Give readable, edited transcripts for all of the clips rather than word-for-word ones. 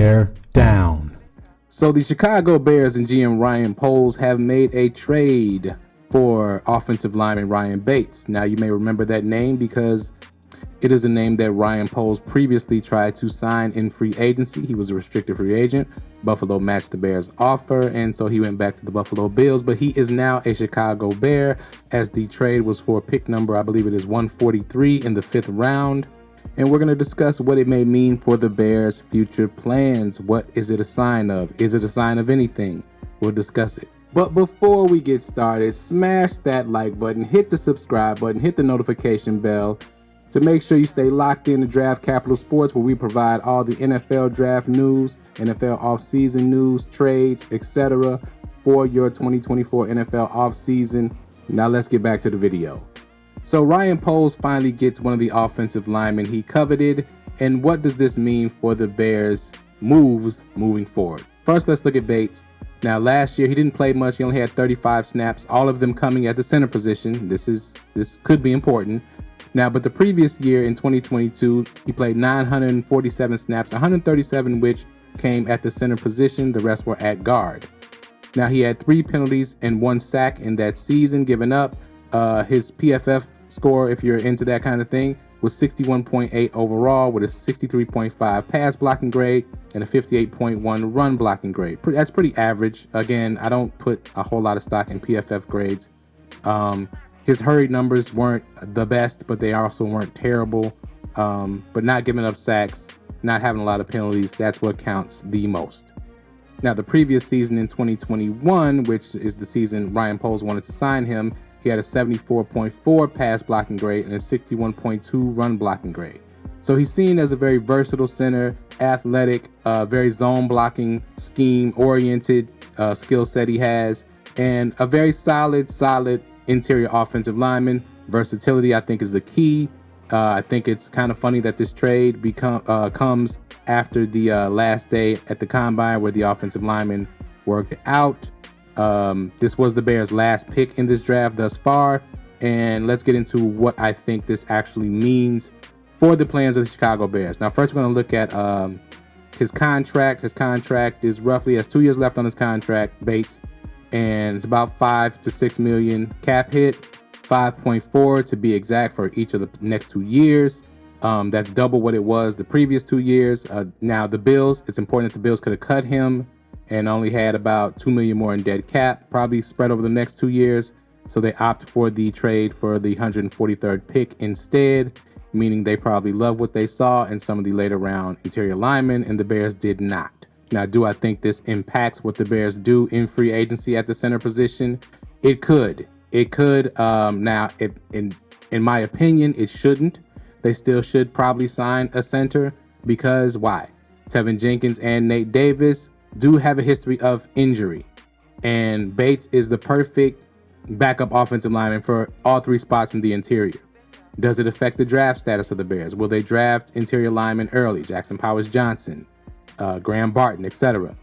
Bear down. So the Chicago Bears and GM Ryan Poles have made a trade for offensive lineman Ryan Bates. Now you may remember that name because it is a name that Ryan Poles previously tried to sign in free agency. He was a restricted free agent. Buffalo matched the Bears' offer, and so he went back to the Buffalo Bills, but he is now a Chicago Bear, as the trade was for pick number, I believe it is 143 in the 5th round. And we're going to discuss what it may mean for the Bears' future plans. What is it a sign of? Is it a sign of anything? We'll discuss it. But before we get started, smash that like button, hit the subscribe button, hit the notification bell to make sure you stay locked in to Draft Capital Sports, where we provide all the NFL draft news, NFL offseason news, trades, etc. for your 2024 NFL offseason. Now let's get back to the video. So Ryan Poles finally gets one of the offensive linemen he coveted. And what does this mean for the Bears' moves moving forward? First, let's look at Bates. Now, last year, he didn't play much. He only had 35 snaps, all of them coming at the center position. This could be important. Now, but the previous year in 2022, he played 947 snaps, 137 which came at the center position. The rest were at guard. Now, he had 3 penalties and 1 sack in that season given up. His PFF score, if you're into that kind of thing, was 61.8 overall with a 63.5 pass blocking grade and a 58.1 run blocking grade. That's pretty average. Again, I don't put a whole lot of stock in PFF grades. His hurried numbers weren't the best, but they also weren't terrible. But not giving up sacks, not having a lot of penalties, that's what counts the most. Now, the previous season in 2021, which is the season Ryan Poles wanted to sign him, he had a 74.4 pass blocking grade and a 61.2 run blocking grade. So he's seen as a very versatile center, athletic, very zone blocking, scheme oriented skill set he has, and a very solid interior offensive lineman. Versatility, I think, is the key. I think it's kind of funny that this trade comes after the last day at the combine where the offensive lineman worked out. This was the Bears' last pick in this draft thus far, and let's get into what I think this actually means for the plans of the Chicago Bears. Now, first we're going to look at his contract. His contract is roughly, has 2 years left on his contract, Bates, and it's about 5 to 6 million cap hit, 5.4 to be exact for each of the next 2 years. That's double what it was the previous 2 years. Now the Bills, it's important that the Bills could have cut him and only had about 2 million more in dead cap, probably spread over the next 2 years. So they opt for the trade for the 143rd pick instead, meaning they probably love what they saw in some of the later round interior linemen, and the Bears did not. Now, do I think this impacts what the Bears do in free agency at the center position? It could. Now, in my opinion, it shouldn't. They still should probably sign a center because why? Tevin Jenkins and Nate Davis do have a history of injury, and Bates is the perfect backup offensive lineman for all 3 spots in the interior. Does it affect the draft status of the Bears? Will they draft interior linemen early? Jackson Powers-Johnson, Graham Barton, etc.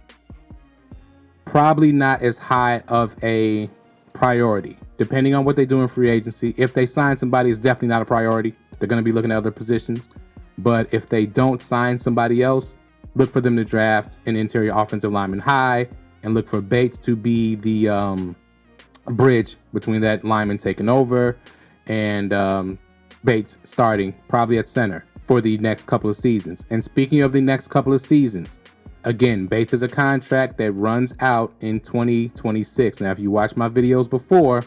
Probably not as high of a priority, depending on what they do in free agency. If they sign somebody, it's definitely not a priority. They're going to be looking at other positions. But if they don't sign somebody else, look for them to draft an interior offensive lineman high and look for Bates to be the bridge between that lineman taking over and Bates starting probably at center for the next couple of seasons. And speaking of the next couple of seasons, again, Bates is a contract that runs out in 2026. Now, if you watch my videos before,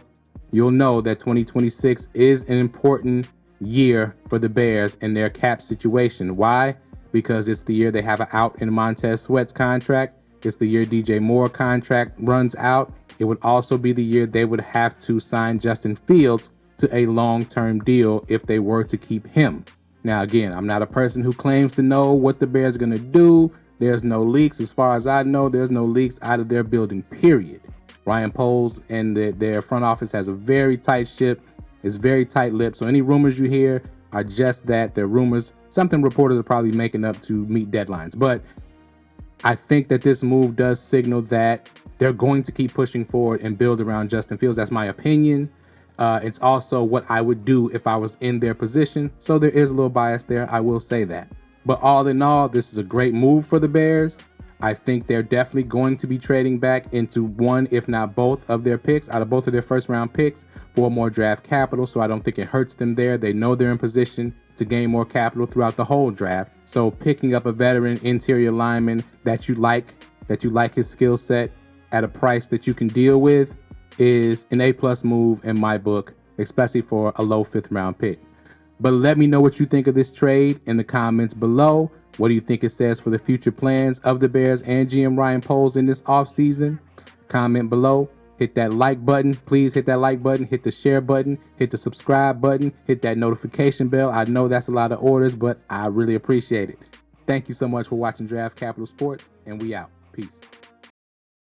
you'll know that 2026 is an important year for the Bears and their cap situation. Why? Because it's the year they have an out in Montez Sweat's contract. It's the year DJ Moore contract runs out. It would also be the year they would have to sign Justin Fields to a long-term deal if they were to keep him. Now, again, I'm not a person who claims to know what the Bears are going to do. There's no leaks. As far as I know, there's no leaks out of their building, period. Ryan Poles and their front office has a very tight ship. It's very tight-lipped. So any rumors you hear are just that. They're rumors. Something reporters are probably making up to meet deadlines. But I think that this move does signal that they're going to keep pushing forward and build around Justin Fields. That's my opinion. It's also what I would do if I was in their position. So there is a little bias there. I will say that. But all in all, this is a great move for the Bears. I think they're definitely going to be trading back into one, if not both, of their picks, out of both of their first round picks, for more draft capital. So I don't think it hurts them there. They know they're in position to gain more capital throughout the whole draft. So picking up a veteran interior lineman that you like his skill set at a price that you can deal with is an A+ move in my book, especially for a low 5th round pick. But let me know what you think of this trade in the comments below. What do you think it says for the future plans of the Bears and GM Ryan Poles in this offseason? Comment below. Hit that like button. Please hit that like button. Hit the share button. Hit the subscribe button. Hit that notification bell. I know that's a lot of orders, but I really appreciate it. Thank you so much for watching Draft Capital Sports, and we out. Peace.